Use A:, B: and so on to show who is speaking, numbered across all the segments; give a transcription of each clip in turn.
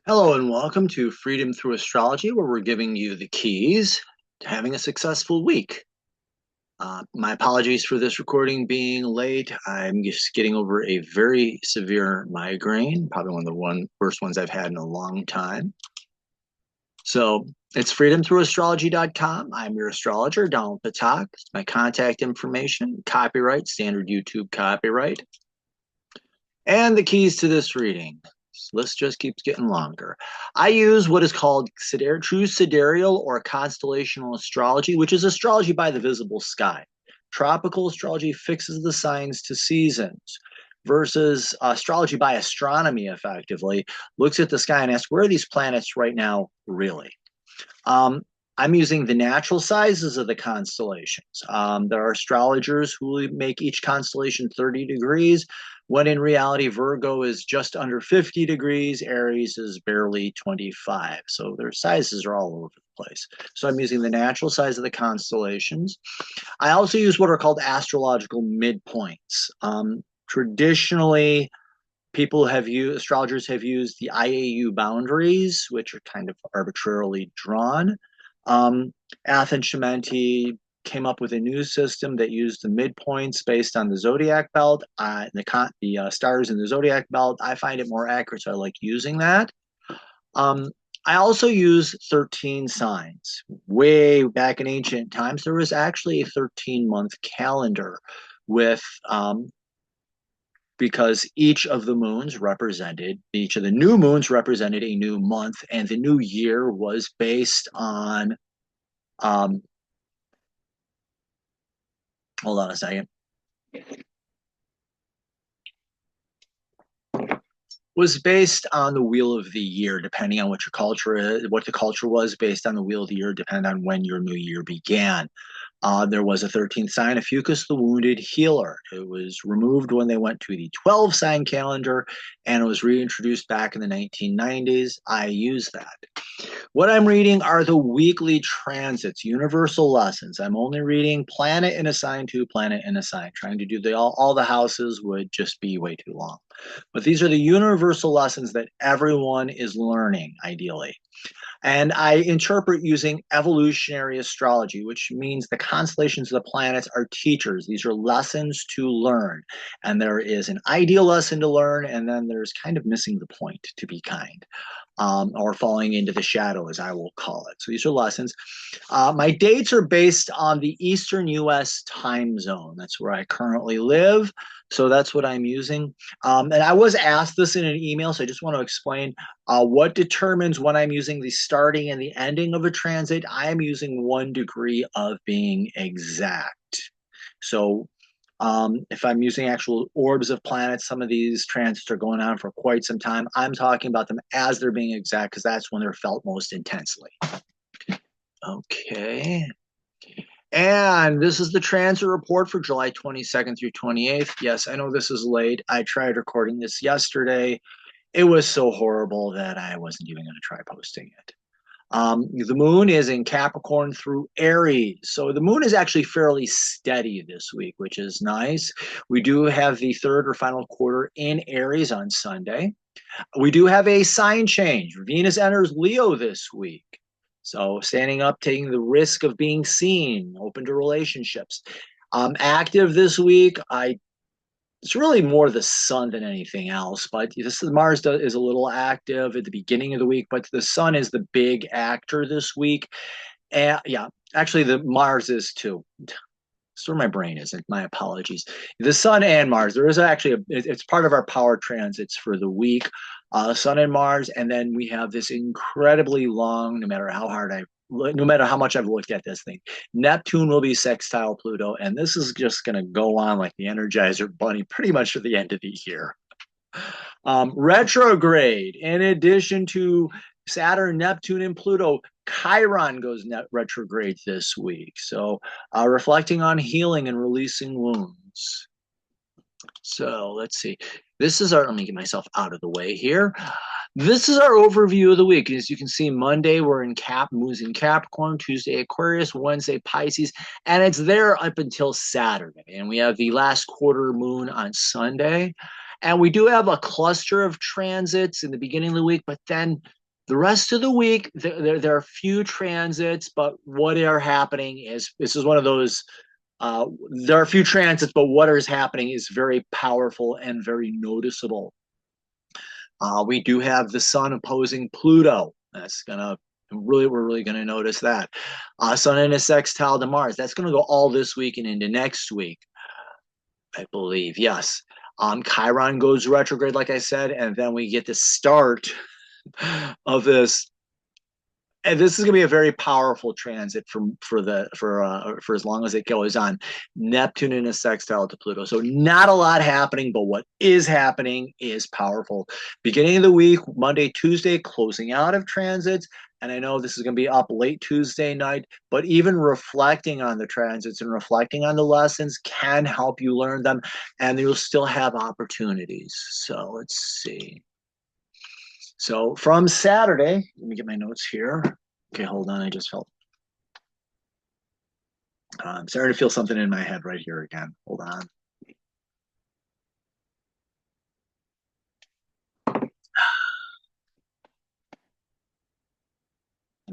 A: Hello and welcome to Freedom Through Astrology, where we're giving you the keys to having a successful week. My apologies for this recording being late. I'm just getting over a very severe migraine, probably one of the first ones I've had in a long time. So it's freedomthroughastrology.com. I'm your astrologer, Donald Patak. My contact information, copyright, standard YouTube copyright. And the keys to this reading. This list just keeps getting longer. I use what is called true sidereal or constellational astrology, which is astrology by the visible sky. Tropical astrology fixes the signs to seasons, versus astrology by astronomy effectively looks at the sky and asks, where are these planets right now, really? I'm using the natural sizes of the constellations. There are astrologers who make each constellation 30 degrees, when in reality, Virgo is just under 50 degrees, Aries is barely 25. So their sizes are all over the place. So I'm using the natural size of the constellations. I also use what are called astrological midpoints. Traditionally, astrologers have used the IAU boundaries, which are kind of arbitrarily drawn. Athens Shimenti came up with a new system that used the midpoints based on the zodiac belt, the stars in the zodiac belt. I find it more accurate, so I like using that. I also use 13 signs. Way back in ancient times, there was actually a 13-month calendar with because each of the new moons represented a new month, and the new year was based on hold on a second. Was based on the wheel of the year, depending on what your culture is, what the culture was based on the wheel of the year, depending on when your new year began. There was a 13th sign, Ophiuchus the Wounded Healer. It was removed when they went to the 12-sign calendar, and it was reintroduced back in the 1990s. I use that. What I'm reading are the weekly transits, universal lessons. I'm only reading planet in a sign to planet in a sign. Trying to do all the houses would just be way too long. But these are the universal lessons that everyone is learning, ideally. And I interpret using evolutionary astrology, which means the constellations of the planets are teachers. These are lessons to learn. And there is an ideal lesson to learn, and then there's kind of missing the point, to be kind. Or falling into the shadow, as I will call it. So these are lessons. My dates are based on the Eastern US time zone. That's where I currently live. So that's what I'm using. And I was asked this in an email, so I just want to explain what determines when I'm using the starting and the ending of a transit. I am using 1 degree of being exact. So if I'm using actual orbs of planets, some of these transits are going on for quite some time. I'm talking about them as they're being exact because that's when they're felt most intensely. Okay. And this is the transit report for July 22nd through 28th. Yes, I know this is late. I tried recording this yesterday. It was so horrible that I wasn't even going to try posting it. The moon is in Capricorn through Aries. So the moon is actually fairly steady this week, which is nice. We do have the third or final quarter in Aries on Sunday. We do have a sign change. Venus enters Leo this week. So standing up, taking the risk of being seen, open to relationships. Active this week. It's really more the sun than anything else, but Mars is a little active at the beginning of the week, but the sun is the big actor this week. And yeah, actually the Mars is too. That's where my brain isn't. My apologies. The sun and Mars. There is actually it's part of our power transits for the week. Sun and Mars, and then we have this incredibly long, no matter how much I've looked at this thing, Neptune will be sextile Pluto, and this is just going to go on like the Energizer Bunny pretty much to the end of the year. Retrograde, in addition to Saturn, Neptune, and Pluto, Chiron goes retrograde this week. So reflecting on healing and releasing wounds. So let's see. Let me get myself out of the way here. This is our overview of the week. As you can see, Monday we're in moon's in Capricorn, Tuesday Aquarius, Wednesday Pisces, and it's there up until Saturday. And we have the last quarter moon on Sunday. And we do have a cluster of transits in the beginning of the week, but then the rest of the week, there are few transits, but what are happening is, this is one of those, there are a few transits, but what is happening is very powerful and very noticeable. We do have the sun opposing Pluto. That's gonna really, we're really gonna notice that. Sun in a sextile to Mars. That's gonna go all this week and into next week, I believe. Yes. Chiron goes retrograde, like I said, and then we get the start of this, and this is going to be a very powerful transit for as long as it goes on. Neptune in a sextile to Pluto, so not a lot happening, but what is happening is powerful. Beginning of the week, Monday, Tuesday, closing out of transits. And I know this is going to be up late Tuesday night, but even reflecting on the transits and reflecting on the lessons can help you learn them, and you'll still have opportunities. So let's see. So from Saturday, let me get my notes here. Okay, hold on. I just felt, I'm starting to feel something in my head right here again. Hold on.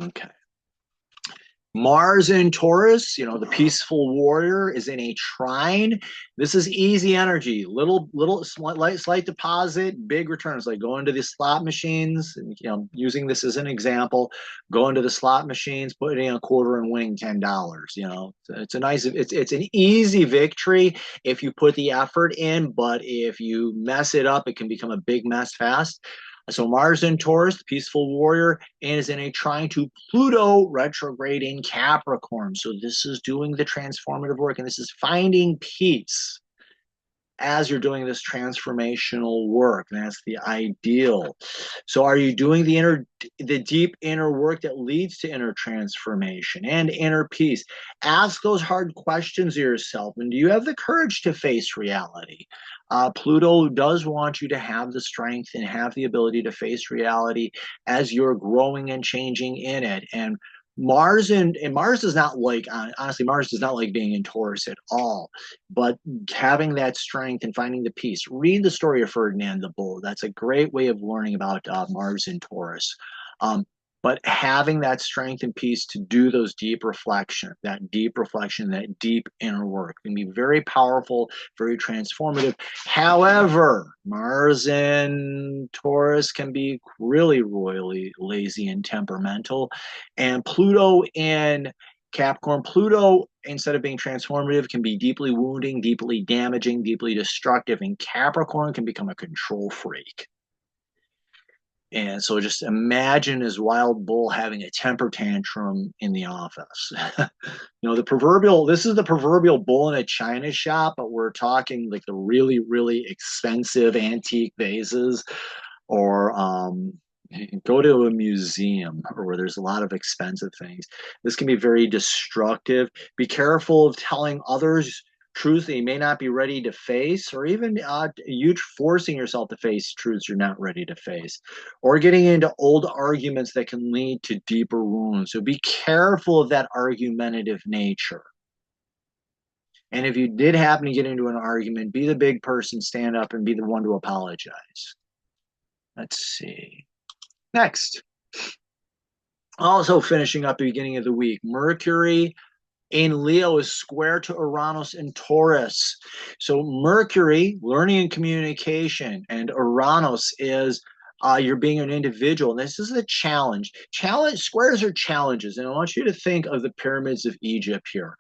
A: Okay. Mars in Taurus, you know, the peaceful warrior is in a trine. This is easy energy, little slight deposit, big returns, like going to the slot machines, and, you know, using this as an example, going to the slot machines, putting in a quarter and winning $10. You know, it's a nice, it's an easy victory if you put the effort in, but if you mess it up, it can become a big mess fast. So Mars in Taurus, the peaceful warrior, and is in a trine to Pluto retrograde in Capricorn. So this is doing the transformative work, and this is finding peace as you're doing this transformational work. And that's the ideal. So are you doing the deep inner work that leads to inner transformation and inner peace? Ask those hard questions of yourself. And do you have the courage to face reality? Pluto does want you to have the strength and have the ability to face reality as you're growing and changing in it. And Mars does not like, honestly, Mars does not like being in Taurus at all. But having that strength and finding the peace. Read the story of Ferdinand the Bull. That's a great way of learning about Mars in Taurus. But having that strength and peace to do those deep reflection, that deep inner work can be very powerful, very transformative. However, Mars in Taurus can be really royally lazy and temperamental. And Pluto in Capricorn, Pluto, instead of being transformative, can be deeply wounding, deeply damaging, deeply destructive. And Capricorn can become a control freak. And so just imagine this wild bull having a temper tantrum in the office. You know, this is the proverbial bull in a china shop, but we're talking like the really, really expensive antique vases, or go to a museum or where there's a lot of expensive things. This can be very destructive. Be careful of telling others truths that you may not be ready to face, or even you forcing yourself to face truths you're not ready to face, or getting into old arguments that can lead to deeper wounds. So be careful of that argumentative nature. And if you did happen to get into an argument, be the big person, stand up and be the one to apologize. Let's see. Next. Also finishing up the beginning of the week, Mercury in Leo is square to Uranus in Taurus. So Mercury, learning and communication, and Uranus is you're being an individual. And this is a challenge. Squares are challenges. And I want you to think of the pyramids of Egypt here.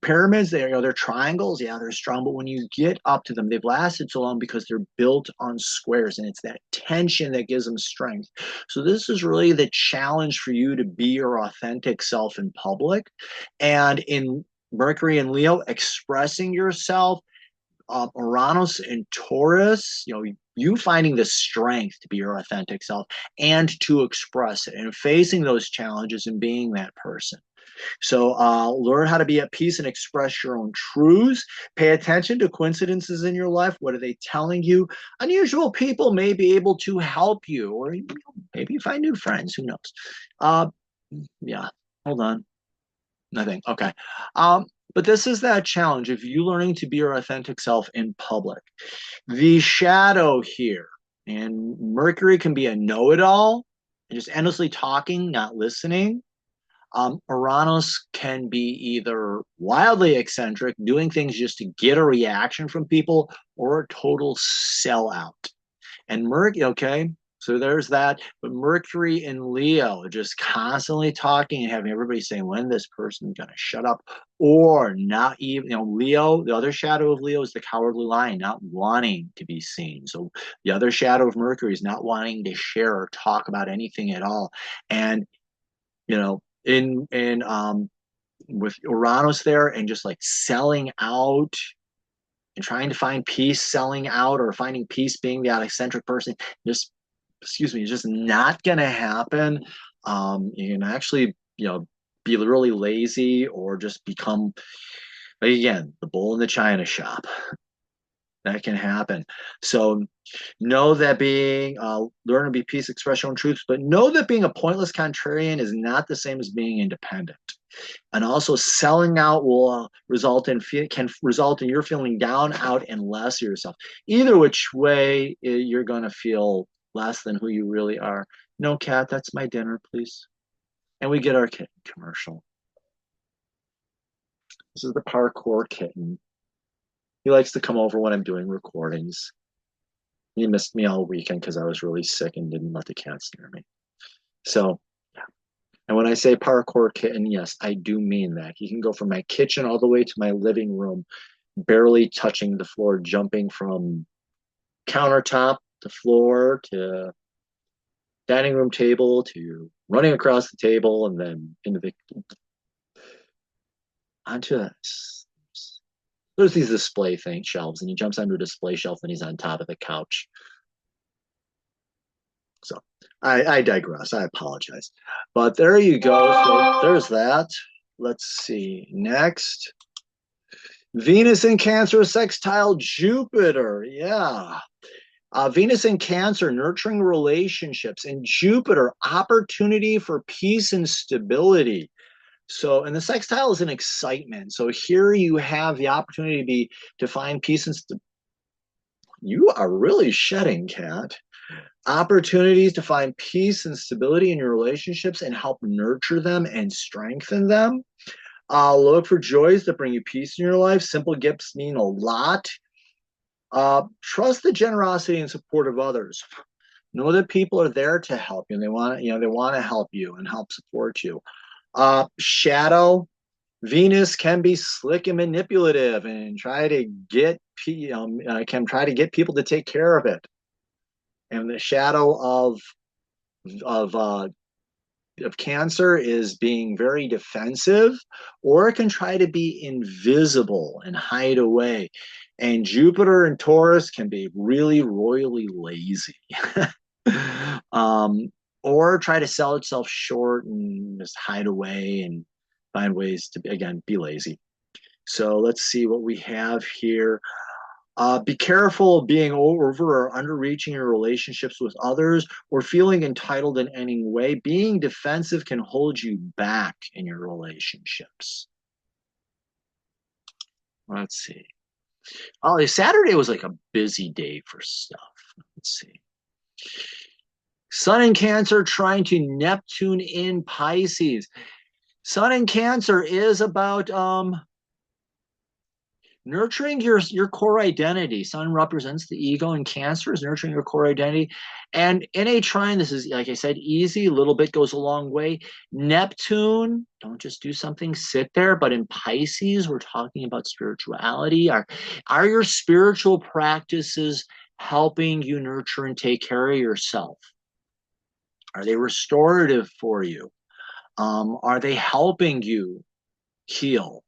A: Pyramids, they're triangles. Yeah, they're strong. But when you get up to them, they've lasted so long because they're built on squares. And it's that tension that gives them strength. So this is really the challenge for you to be your authentic self in public. And in Mercury and Leo, expressing yourself, Uranus and Taurus, you know, you finding the strength to be your authentic self and to express it and facing those challenges and being that person. So learn how to be at peace and express your own truths. Pay attention to coincidences in your life. What are they telling you? Unusual people may be able to help you, or maybe you find new friends. Who knows? Yeah, hold on. Nothing. Okay. But this is that challenge of you learning to be your authentic self in public. The shadow here, and Mercury can be a know-it-all and just endlessly talking, not listening. Uranus can be either wildly eccentric, doing things just to get a reaction from people, or a total sellout. And Mercury, okay, so there's that. But Mercury in Leo, just constantly talking and having everybody saying when this person's going to shut up, or not even, Leo, the other shadow of Leo is the cowardly lion, not wanting to be seen. So the other shadow of Mercury is not wanting to share or talk about anything at all. And, with Uranus there and just like selling out and trying to find peace, selling out, or finding peace being the eccentric person, just it's just not going to happen. You can actually, be really lazy or just become, again, the bull in the china shop. That can happen. So know that learn to be peace, express your own truths, but know that being a pointless contrarian is not the same as being independent. And also selling out can result in your feeling down, out, and less of yourself. Either which way, you're going to feel less than who you really are. No, Cat, that's my dinner, please. And we get our kitten commercial. This is the parkour kitten. He likes to come over when I'm doing recordings. He missed me all weekend because I was really sick and didn't let the cats near me. So, yeah. And when I say parkour kitten, yes, I do mean that. He can go from my kitchen all the way to my living room, barely touching the floor, jumping from countertop to floor to dining room table to running across the table and then onto there's these display shelves, and he jumps onto a display shelf and he's on top of the couch. So I digress. I apologize. But there you go. So there's that. Let's see. Next. Venus in Cancer sextile Jupiter. Yeah. Venus in Cancer, nurturing relationships, and Jupiter, opportunity for peace and stability. So, and the sextile is an excitement. So here you have the opportunity to find peace and stability. You are really shedding, Cat. Opportunities to find peace and stability in your relationships and help nurture them and strengthen them. Look for joys that bring you peace in your life. Simple gifts mean a lot. Trust the generosity and support of others. Know that people are there to help you, and they want to help you and help support you. Shadow, Venus can be slick and manipulative and can try to get people to take care of it. And the shadow of Cancer is being very defensive, or it can try to be invisible and hide away. And Jupiter and Taurus can be really royally lazy. Or try to sell itself short and just hide away and find ways to, again, be lazy. So let's see what we have here. Be careful of being over or underreaching your relationships with others or feeling entitled in any way. Being defensive can hold you back in your relationships. Let's see. Oh, Saturday was like a busy day for stuff. Let's see. Sun in Cancer trying to Neptune in Pisces. Sun in Cancer is about nurturing your core identity. Sun represents the ego, and Cancer is nurturing your core identity. And in a trine, this is, like I said, easy. A little bit goes a long way. Neptune, don't just do something, sit there. But in Pisces, we're talking about spirituality. Are your spiritual practices helping you nurture and take care of yourself? Are they restorative for you? Are they helping you heal?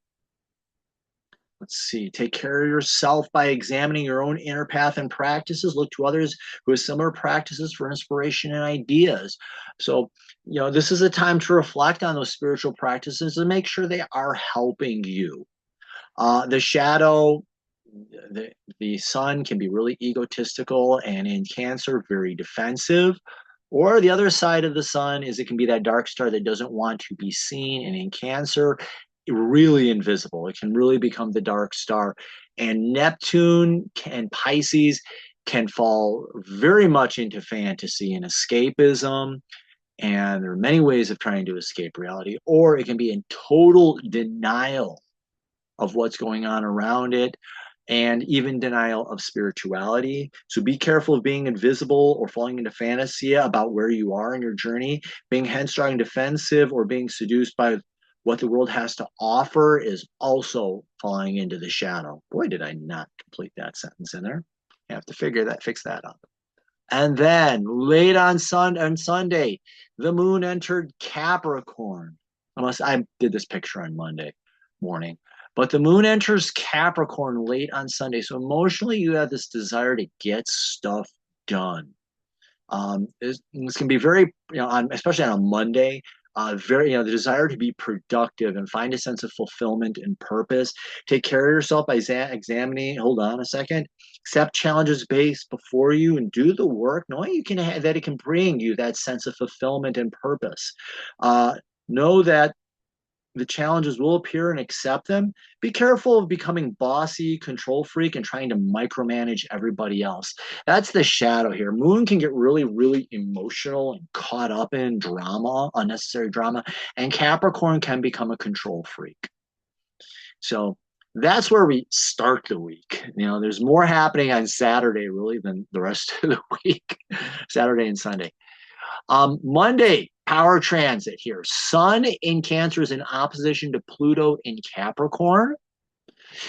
A: Let's see. Take care of yourself by examining your own inner path and practices. Look to others who have similar practices for inspiration and ideas. So, this is a time to reflect on those spiritual practices and make sure they are helping you. The shadow, the sun can be really egotistical, and in Cancer, very defensive. Or the other side of the sun is it can be that dark star that doesn't want to be seen. And in Cancer, really invisible. It can really become the dark star. And Neptune and Pisces can fall very much into fantasy and escapism. And there are many ways of trying to escape reality, or it can be in total denial of what's going on around it, and even denial of spirituality. So be careful of being invisible or falling into fantasy about where you are in your journey. Being headstrong and defensive or being seduced by what the world has to offer is also falling into the shadow. Boy, did I not complete that sentence in there. I have to fix that up. And then late on Sunday, the moon entered Capricorn. Unless I did this picture on Monday morning. But the moon enters Capricorn late on Sunday. So emotionally, you have this desire to get stuff done. This can be very, especially on a Monday, the desire to be productive and find a sense of fulfillment and purpose. Take care of yourself by examining, hold on a second, accept challenges based before you and do the work, knowing you can have, that it can bring you that sense of fulfillment and purpose. Know that the challenges will appear and accept them. Be careful of becoming bossy, control freak, and trying to micromanage everybody else. That's the shadow here. Moon can get really, really emotional and caught up in drama, unnecessary drama, and Capricorn can become a control freak. So that's where we start the week. There's more happening on Saturday, really, than the rest of the week, Saturday and Sunday. Monday, power transit here. Sun in Cancer is in opposition to Pluto in Capricorn.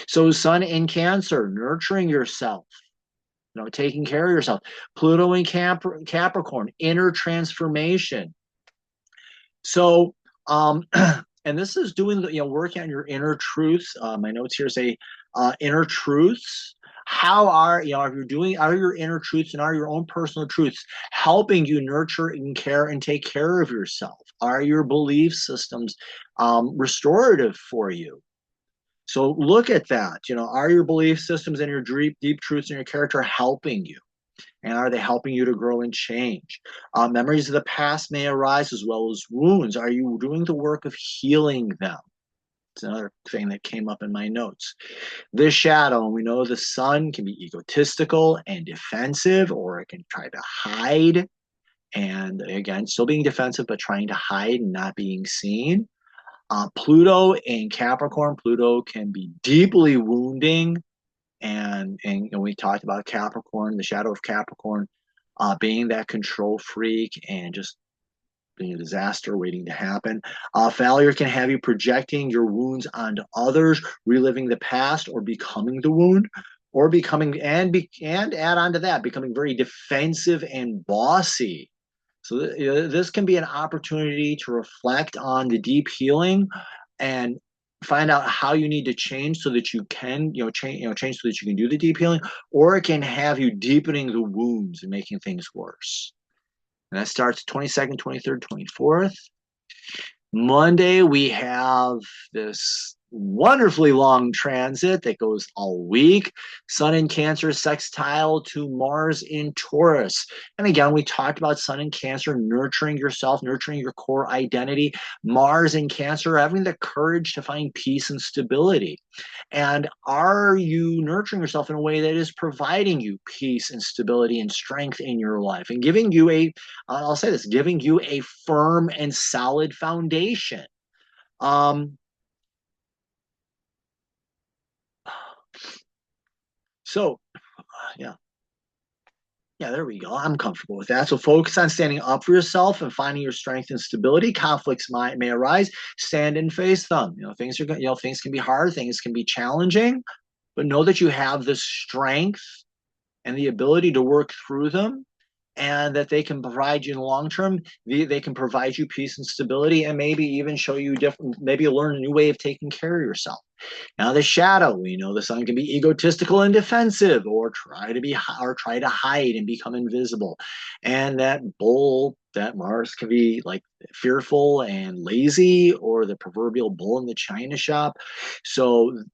A: So Sun in Cancer, nurturing yourself, taking care of yourself. Pluto in Capricorn, inner transformation. So, and this is doing working on your inner truths. My notes here say inner truths. How are your inner truths and are your own personal truths helping you nurture and care and take care of yourself? Are your belief systems restorative for you? So look at that. Are your belief systems and your deep truths and your character helping you? And are they helping you to grow and change? Memories of the past may arise as well as wounds. Are you doing the work of healing them? It's another thing that came up in my notes. This shadow, and we know the sun can be egotistical and defensive, or it can try to hide. And again, still being defensive, but trying to hide and not being seen. Pluto in Capricorn, Pluto can be deeply wounding. And we talked about Capricorn, the shadow of Capricorn, being that control freak and just being a disaster waiting to happen. Failure can have you projecting your wounds onto others, reliving the past, or becoming the wound, or becoming and add on to that, becoming very defensive and bossy. So this can be an opportunity to reflect on the deep healing and find out how you need to change so that you can change so that you can do the deep healing, or it can have you deepening the wounds and making things worse. And that starts 22nd, 23rd, 24th. Monday, we have this wonderfully long transit that goes all week. Sun in Cancer sextile to Mars in Taurus. And again, we talked about Sun in Cancer, nurturing yourself, nurturing your core identity. Mars in Cancer, having the courage to find peace and stability. And are you nurturing yourself in a way that is providing you peace and stability and strength in your life and giving you I'll say this, giving you a firm and solid foundation? So, yeah, there we go. I'm comfortable with that. So focus on standing up for yourself and finding your strength and stability. Conflicts may arise. Stand and face them. Things can be hard. Things can be challenging, but know that you have the strength and the ability to work through them, and that they can provide you in the long term. They can provide you peace and stability, and maybe even show you maybe learn a new way of taking care of yourself. Now the shadow, we know the sun can be egotistical and defensive, or try to hide and become invisible. And that Mars can be like fearful and lazy, or the proverbial bull in the china shop. So,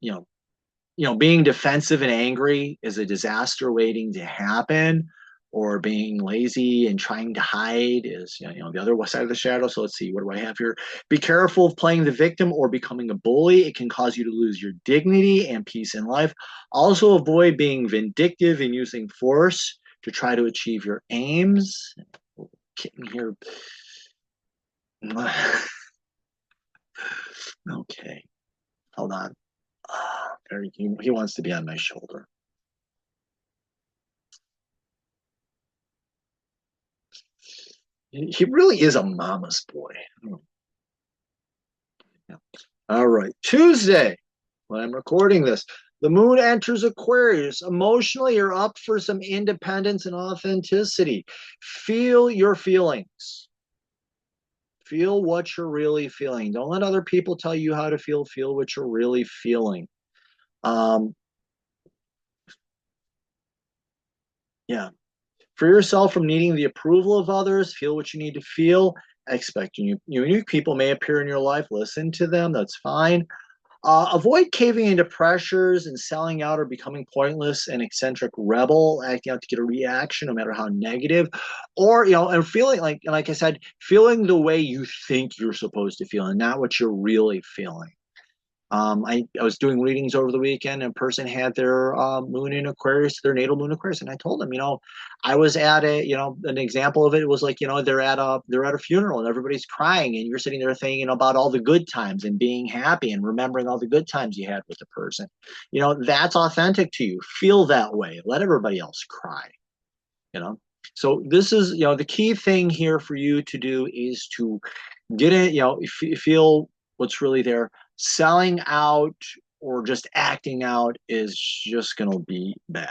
A: being defensive and angry is a disaster waiting to happen. or being lazy and trying to hide is the other side of the shadow. So let's see, what do I have here? Be careful of playing the victim or becoming a bully. It can cause you to lose your dignity and peace in life. Also avoid being vindictive and using force to try to achieve your aims. Kitten here. Okay, hold on. He wants to be on my shoulder. He really is a mama's boy. All right, Tuesday, when I'm recording this, the moon enters Aquarius. Emotionally, you're up for some independence and authenticity. Feel your feelings. Feel what you're really feeling. Don't let other people tell you how to feel. Feel what you're really feeling. Yeah. For yourself, from needing the approval of others, feel what you need to feel. Expecting unique people may appear in your life. Listen to them. That's fine. Avoid caving into pressures and selling out or becoming pointless and eccentric rebel, acting out to get a reaction, no matter how negative, or and feeling like I said, feeling the way you think you're supposed to feel and not what you're really feeling. I was doing readings over the weekend, and a person had their moon in Aquarius, their natal moon Aquarius, and I told them, I was at an example of it was like, they're at a funeral and everybody's crying, and you're sitting there thinking about all the good times and being happy and remembering all the good times you had with the person. That's authentic to you. Feel that way. Let everybody else cry. So this is the key thing here for you to do is to get it. Feel what's really there. Selling out or just acting out is just going to be bad.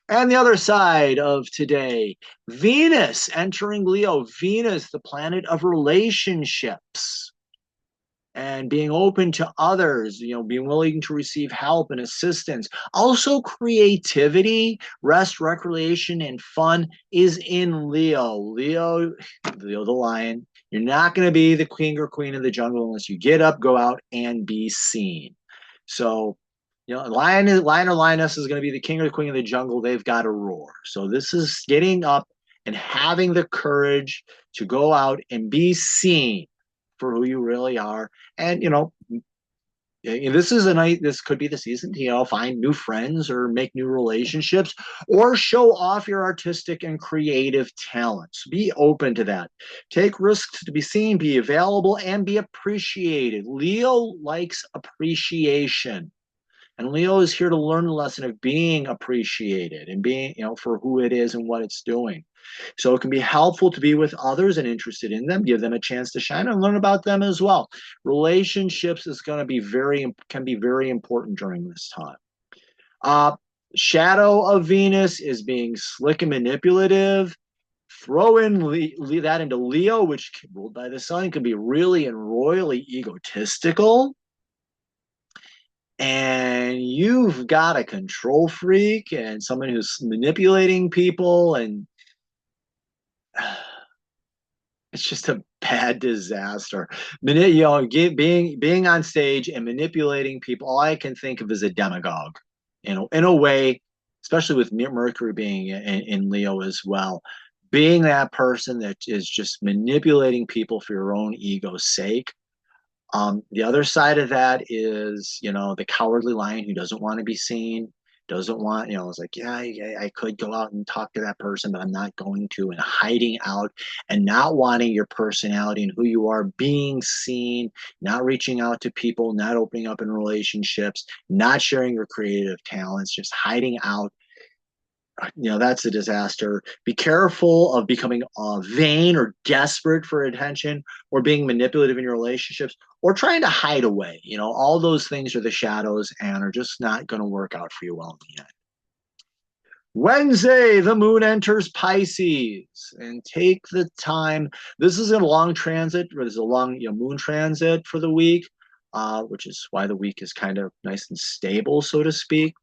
A: And the other side of today, Venus entering Leo. Venus, the planet of relationships and being open to others, being willing to receive help and assistance. Also, creativity, rest, recreation, and fun is in Leo. Leo the lion. You're not going to be the king or queen of the jungle unless you get up, go out, and be seen. So, lion or lioness is going to be the king or the queen of the jungle. They've got to roar. So this is getting up and having the courage to go out and be seen for who you really are. And this could be the season to find new friends or make new relationships or show off your artistic and creative talents. Be open to that. Take risks to be seen, be available, and be appreciated. Leo likes appreciation. And Leo is here to learn the lesson of being appreciated and being, for who it is and what it's doing. So it can be helpful to be with others and interested in them, give them a chance to shine and learn about them as well. Relationships is going to be can be very important during this time. Shadow of Venus is being slick and manipulative. Throw in that into Leo, which ruled by the sun, can be really and royally egotistical. And you've got a control freak and someone who's manipulating people, and it's just a bad disaster. Being on stage and manipulating people, all I can think of is a demagogue, in a way, especially with Mercury being in Leo as well. Being that person that is just manipulating people for your own ego's sake. The other side of that is, the cowardly lion who doesn't want to be seen, doesn't want, it's like, yeah, I could go out and talk to that person, but I'm not going to, and hiding out and not wanting your personality and who you are being seen, not reaching out to people, not opening up in relationships, not sharing your creative talents, just hiding out. That's a disaster. Be careful of becoming vain or desperate for attention or being manipulative in your relationships or trying to hide away. All those things are the shadows and are just not going to work out for you well in the end. Wednesday, the moon enters Pisces, and take the time. This is a long transit, or there's a long moon transit for the week, which is why the week is kind of nice and stable, so to speak.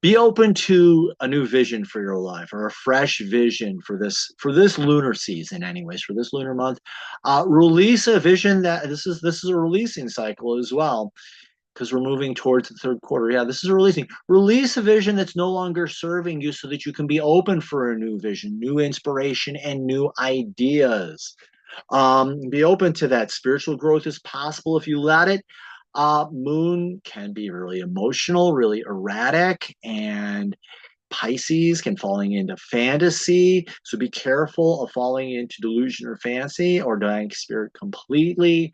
A: Be open to a new vision for your life or a fresh vision for this lunar season, anyways, for this lunar month. Release a vision that this is a releasing cycle as well. because we're moving towards the third quarter. Yeah, this is a releasing. Release a vision that's no longer serving you so that you can be open for a new vision, new inspiration, and new ideas. Be open to that. Spiritual growth is possible if you let it. Moon can be really emotional, really erratic, and Pisces can falling into fantasy. So be careful of falling into delusion or fancy or dying spirit completely,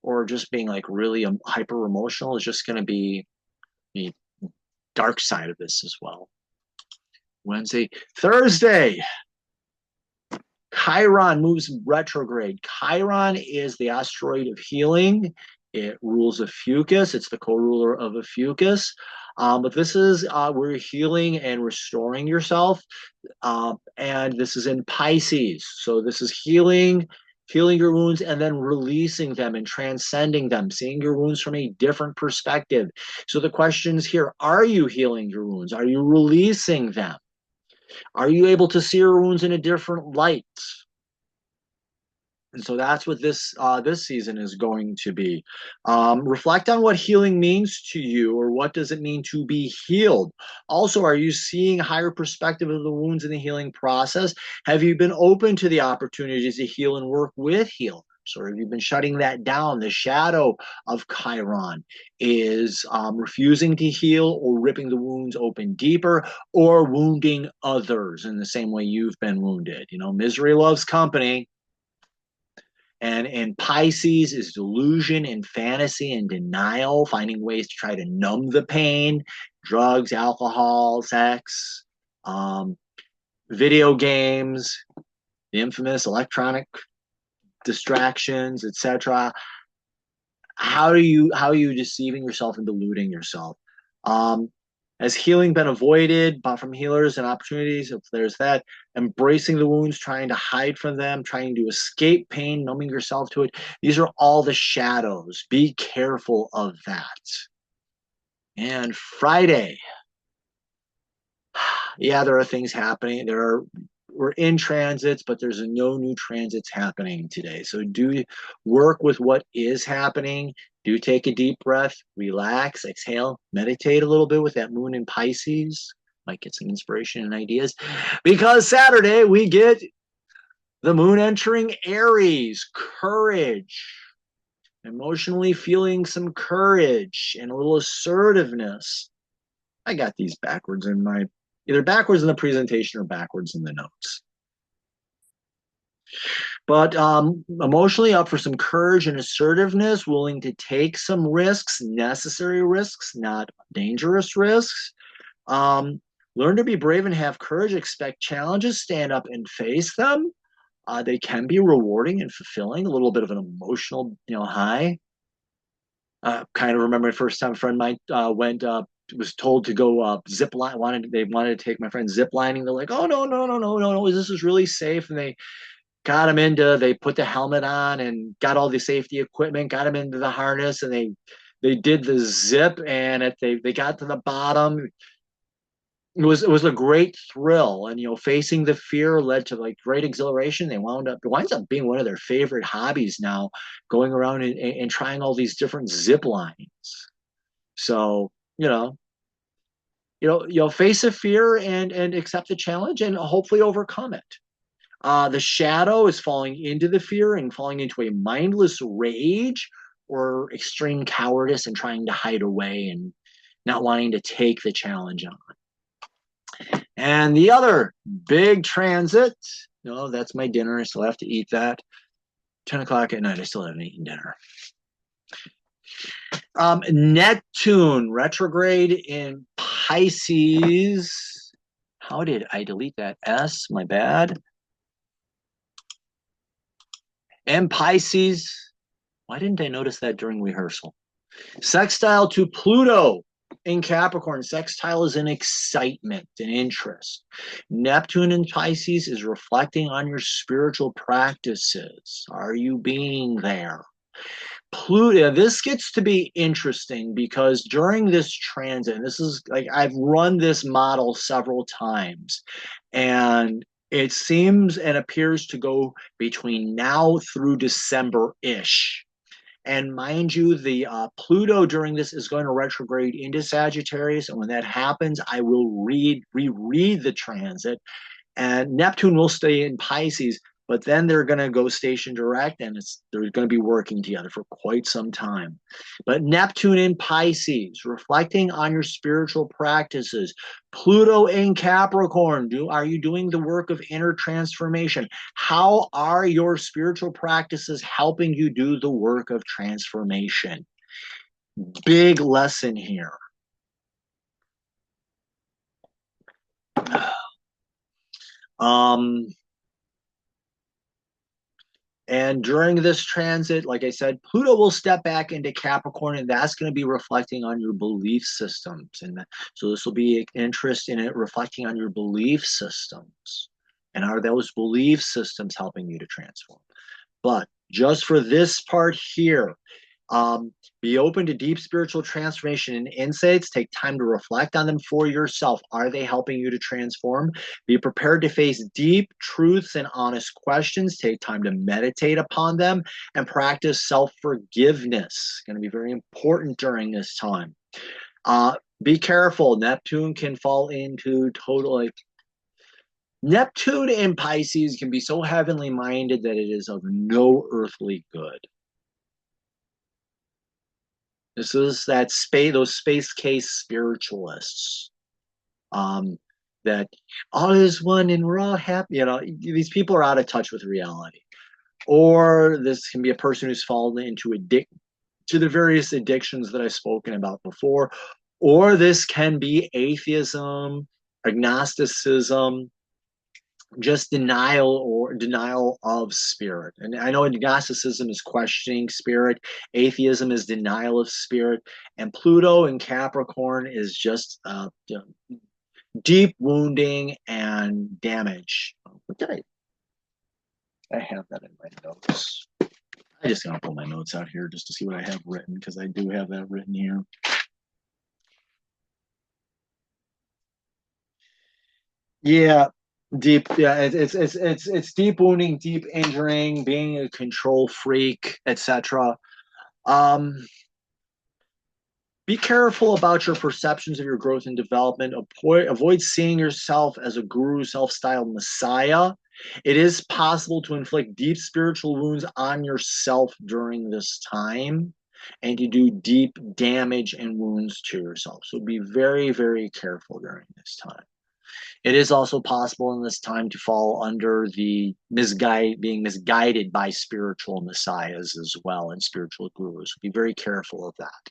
A: or just being like really hyper emotional is just going to be the dark side of this as well. Wednesday, Thursday, Chiron moves retrograde. Chiron is the asteroid of healing. It rules Ophiuchus. It's the co-ruler of Ophiuchus. But this is where you're healing and restoring yourself. And this is in Pisces. So this is healing, healing your wounds, and then releasing them and transcending them, seeing your wounds from a different perspective. So the questions here, are you healing your wounds? Are you releasing them? Are you able to see your wounds in a different light? And so that's what this season is going to be. Reflect on what healing means to you, or what does it mean to be healed. Also, are you seeing a higher perspective of the wounds in the healing process? Have you been open to the opportunities to heal and work with healers? Or have you been shutting that down? The shadow of Chiron is refusing to heal or ripping the wounds open deeper or wounding others in the same way you've been wounded. You know, misery loves company. And in Pisces is delusion and fantasy and denial, finding ways to try to numb the pain, drugs, alcohol, sex, video games, the infamous electronic distractions, etc. How are you deceiving yourself and deluding yourself? Has healing been avoided from healers and opportunities? If there's that, embracing the wounds, trying to hide from them, trying to escape pain, numbing yourself to it. These are all the shadows. Be careful of that. And Friday, yeah, there are things happening. We're in transits, but there's no new transits happening today. So do work with what is happening. Do take a deep breath, relax, exhale, meditate a little bit with that moon in Pisces. Might get some inspiration and ideas. Because Saturday we get the moon entering Aries, courage, emotionally feeling some courage and a little assertiveness. I got these backwards in my either backwards in the presentation or backwards in the notes. But emotionally up for some courage and assertiveness, willing to take some risks, necessary risks, not dangerous risks. Learn to be brave and have courage, expect challenges, stand up and face them. They can be rewarding and fulfilling, a little bit of an emotional, high. Kind of remember my first time a friend of mine was told to go zip line. They wanted to take my friend zip lining. They're like, oh no, this is really safe. And they got him they put the helmet on and got all the safety equipment, got him into the harness, and they did the zip, and they got to the bottom. It was a great thrill, and facing the fear led to like great exhilaration. It winds up being one of their favorite hobbies now, going around and trying all these different zip lines. So face a fear and accept the challenge and hopefully overcome it. The shadow is falling into the fear and falling into a mindless rage or extreme cowardice and trying to hide away and not wanting to take the challenge on. And the other big transit, that's my dinner. I still have to eat that. 10 o'clock at night, I still haven't eaten dinner. Neptune retrograde in Pisces. How did I delete that S? My bad. And Pisces. Why didn't I notice that during rehearsal? Sextile to Pluto in Capricorn. Sextile is an excitement, an interest. Neptune in Pisces is reflecting on your spiritual practices. Are you being there? Pluto, this gets to be interesting because during this transit, and this is like I've run this model several times, and it seems and appears to go between now through December-ish. And mind you, the Pluto during this is going to retrograde into Sagittarius. And when that happens, I will reread the transit. And Neptune will stay in Pisces, but then they're going to go station direct, and they're going to be working together for quite some time. But Neptune in Pisces, reflecting on your spiritual practices. Pluto in Capricorn, are you doing the work of inner transformation? How are your spiritual practices helping you do the work of transformation? Big lesson here. And during this transit, like I said, Pluto will step back into Capricorn, and that's going to be reflecting on your belief systems. And so this will be interest in it reflecting on your belief systems. And are those belief systems helping you to transform? But just for this part here, be open to deep spiritual transformation and insights. Take time to reflect on them for yourself. Are they helping you to transform? Be prepared to face deep truths and honest questions. Take time to meditate upon them and practice self-forgiveness. Going to be very important during this time. Be careful. Neptune can fall into total. Neptune in Pisces can be so heavenly minded that it is of no earthly good. This is that those space case spiritualists, that all is one and we're all happy. You know, these people are out of touch with reality. Or this can be a person who's fallen into to the various addictions that I've spoken about before. Or this can be atheism, agnosticism, just denial of spirit. And I know agnosticism is questioning spirit, atheism is denial of spirit, and Pluto in Capricorn is just deep wounding and damage. What did I have that in my notes? I just gotta pull my notes out here just to see what I have written, because I do have that written here. Yeah, it's deep wounding, deep injuring, being a control freak, etc. um be careful about your perceptions of your growth and development. Avoid seeing yourself as a guru, self-styled messiah. It is possible to inflict deep spiritual wounds on yourself during this time, and to do deep damage and wounds to yourself. So be very, very careful during this time. It is also possible in this time to fall under the being misguided by spiritual messiahs as well, and spiritual gurus. Be very careful of that.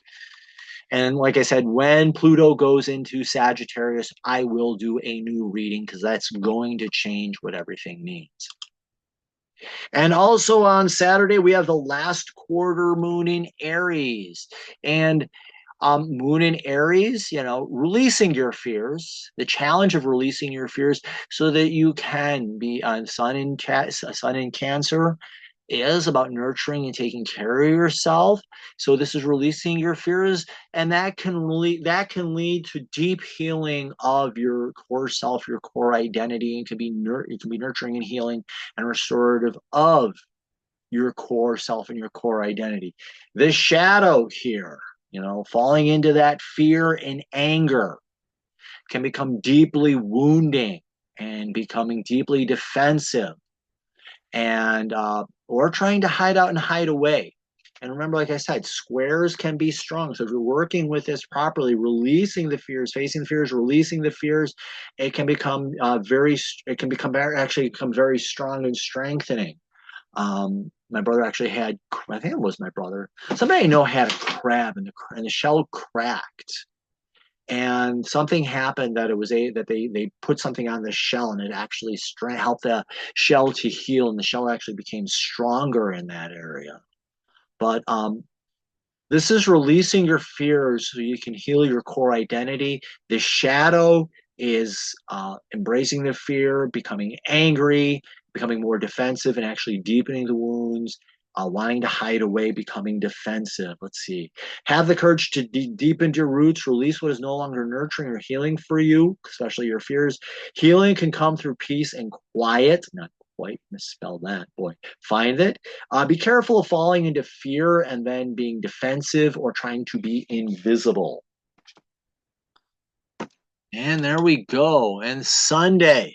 A: And like I said, when Pluto goes into Sagittarius, I will do a new reading, because that's going to change what everything means. And also on Saturday, we have the last quarter moon in Aries. And moon in Aries, releasing your fears, the challenge of releasing your fears so that you can be on Sun in Cancer is about nurturing and taking care of yourself. So this is releasing your fears, and that can lead to deep healing of your core self, your core identity. It can be nurturing and healing and restorative of your core self and your core identity. The shadow here, falling into that fear and anger, can become deeply wounding and becoming deeply defensive, and or trying to hide out and hide away. And remember, like I said, squares can be strong. So if you're working with this properly, releasing the fears, facing the fears, releasing the fears, it can become very strong and strengthening. My brother actually had, I think it was my brother, somebody I know had a crab, and the shell cracked. And something happened that they put something on the shell, and it actually helped the shell to heal, and the shell actually became stronger in that area. But this is releasing your fears so you can heal your core identity. The shadow is embracing the fear, becoming angry, becoming more defensive, and actually deepening the wounds. Wanting to hide away, becoming defensive. Let's see. Have the courage to deepen your roots, release what is no longer nurturing or healing for you, especially your fears. Healing can come through peace and quiet, not quite misspelled that, boy. Find it. Be careful of falling into fear and then being defensive or trying to be invisible. And there we go. And Sunday,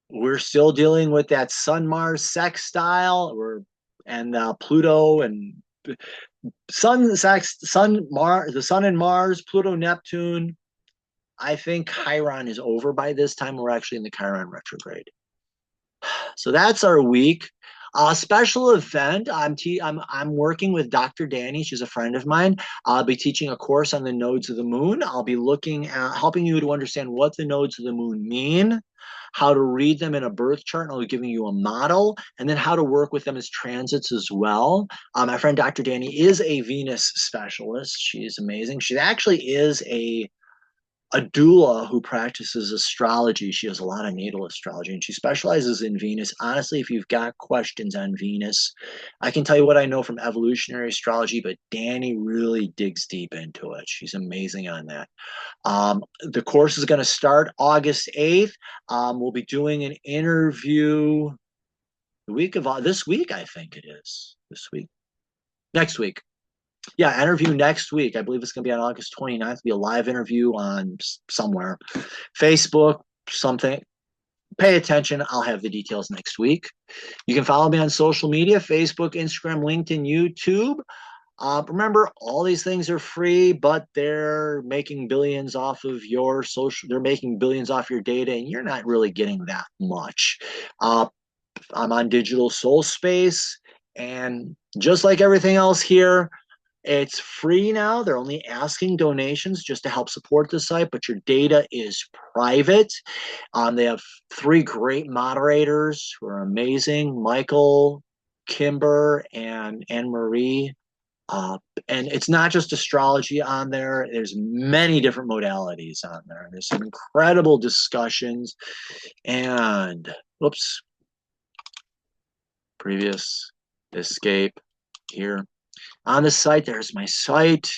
A: we're still dealing with that Sun-Mars sextile, and Pluto and the Sun and Mars, Pluto, Neptune. I think Chiron is over by this time. We're actually in the Chiron retrograde. So that's our week. Special event. I'm working with Dr. Danny. She's a friend of mine. I'll be teaching a course on the nodes of the moon. I'll be looking at helping you to understand what the nodes of the moon mean, how to read them in a birth chart, and I'll be giving you a model, and then how to work with them as transits as well. My friend Dr. Danny is a Venus specialist. She is amazing. She actually is a doula who practices astrology. She has a lot of natal astrology and she specializes in Venus. Honestly, if you've got questions on Venus, I can tell you what I know from evolutionary astrology, but Danny really digs deep into it. She's amazing on that. The course is going to start August 8th. We'll be doing an interview the week of this week, I think it is. This week. Next week. Yeah, interview next week. I believe it's going to be on August 29th. It'll be a live interview on somewhere. Facebook, something. Pay attention. I'll have the details next week. You can follow me on social media, Facebook, Instagram, LinkedIn, YouTube. Remember, all these things are free, but they're making billions off of your social. They're making billions off your data, and you're not really getting that much. I'm on Digital Soul Space, and just like everything else here, it's free now. They're only asking donations just to help support the site, but your data is private. They have 3 great moderators who are amazing: Michael, Kimber, and Anne Marie. And it's not just astrology on there. There's many different modalities on there. There's some incredible discussions. And whoops, previous escape here. On the site, there's my site.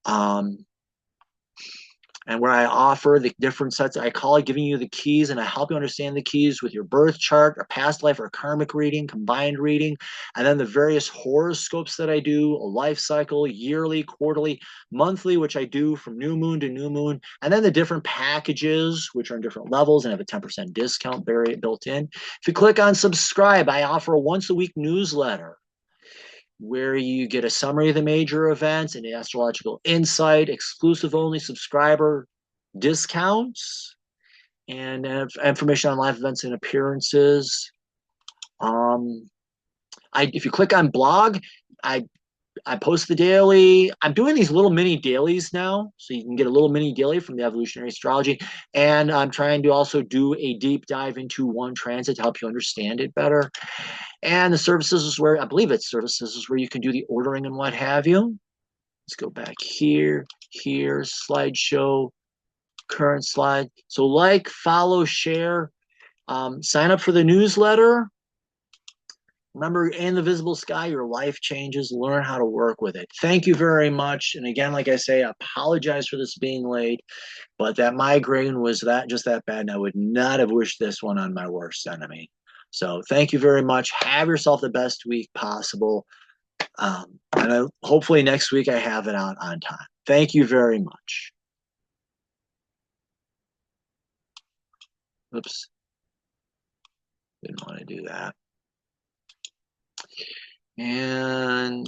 A: And where I offer the different sets, I call it giving you the keys, and I help you understand the keys with your birth chart, a past life or karmic reading, combined reading, and then the various horoscopes that I do, a life cycle, yearly, quarterly, monthly, which I do from new moon to new moon, and then the different packages, which are in different levels and have a 10% discount built in. If you click on subscribe, I offer a once-a-week newsletter where you get a summary of the major events and astrological insight, exclusive only subscriber discounts, and information on live events and appearances. If you click on blog, I post the daily. I'm doing these little mini dailies now, so you can get a little mini daily from the evolutionary astrology. And I'm trying to also do a deep dive into one transit to help you understand it better. And the services is where, I believe it's services is where you can do the ordering and what have you. Let's go back here, slideshow, current slide. So like, follow, share, sign up for the newsletter. Remember, in the visible sky, your life changes. Learn how to work with it. Thank you very much. And again, like I say, I apologize for this being late, but that migraine was just that bad, and I would not have wished this one on my worst enemy. So thank you very much. Have yourself the best week possible. And hopefully next week I have it out on time. Thank you very much. Oops. Didn't want to do that. And